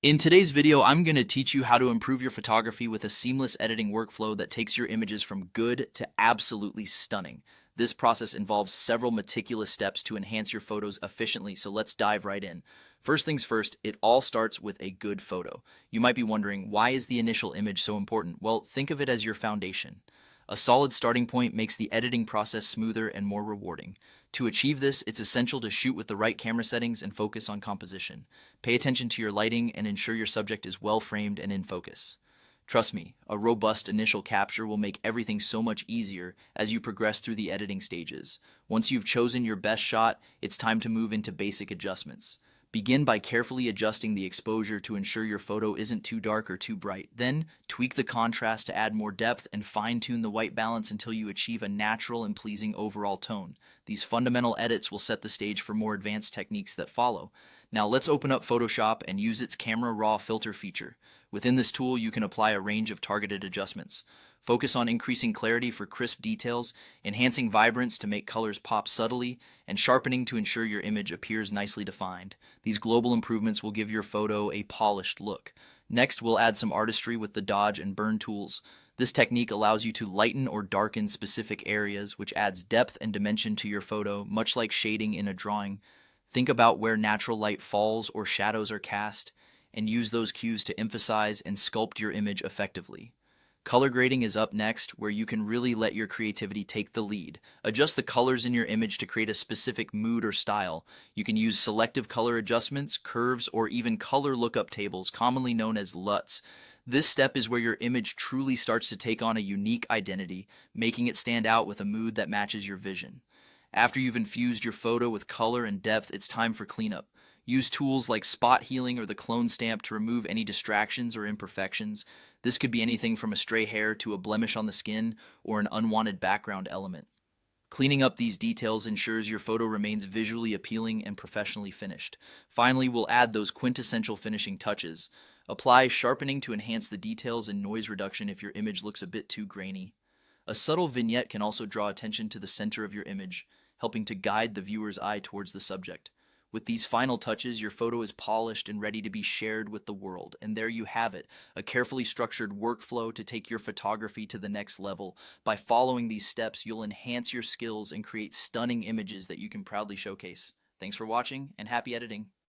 In today's video, I'm going to teach you how to improve your photography with a seamless editing workflow that takes your images from good to absolutely stunning. This process involves several meticulous steps to enhance your photos efficiently, so let's dive right in. First things first, it all starts with a good photo. You might be wondering, why is the initial image so important? Well, think of it as your foundation. A solid starting point makes the editing process smoother and more rewarding. To achieve this, it's essential to shoot with the right camera settings and focus on composition. Pay attention to your lighting and ensure your subject is well framed and in focus. Trust me, a robust initial capture will make everything so much easier as you progress through the editing stages. Once you've chosen your best shot, it's time to move into basic adjustments. Begin by carefully adjusting the exposure to ensure your photo isn't too dark or too bright. Then, tweak the contrast to add more depth and fine-tune the white balance until you achieve a natural and pleasing overall tone. These fundamental edits will set the stage for more advanced techniques that follow. Now let's open up Photoshop and use its Camera Raw filter feature. Within this tool, you can apply a range of targeted adjustments. Focus on increasing clarity for crisp details, enhancing vibrance to make colors pop subtly, and sharpening to ensure your image appears nicely defined. These global improvements will give your photo a polished look. Next, we'll add some artistry with the dodge and burn tools. This technique allows you to lighten or darken specific areas, which adds depth and dimension to your photo, much like shading in a drawing. Think about where natural light falls or shadows are cast, and use those cues to emphasize and sculpt your image effectively. Color grading is up next, where you can really let your creativity take the lead. Adjust the colors in your image to create a specific mood or style. You can use selective color adjustments, curves, or even color lookup tables, commonly known as LUTs. This step is where your image truly starts to take on a unique identity, making it stand out with a mood that matches your vision. After you've infused your photo with color and depth, it's time for cleanup. Use tools like spot healing or the clone stamp to remove any distractions or imperfections. This could be anything from a stray hair to a blemish on the skin or an unwanted background element. Cleaning up these details ensures your photo remains visually appealing and professionally finished. Finally, we'll add those quintessential finishing touches. Apply sharpening to enhance the details and noise reduction if your image looks a bit too grainy. A subtle vignette can also draw attention to the center of your image, helping to guide the viewer's eye towards the subject. With these final touches, your photo is polished and ready to be shared with the world. And there you have it, a carefully structured workflow to take your photography to the next level. By following these steps, you'll enhance your skills and create stunning images that you can proudly showcase. Thanks for watching, and happy editing.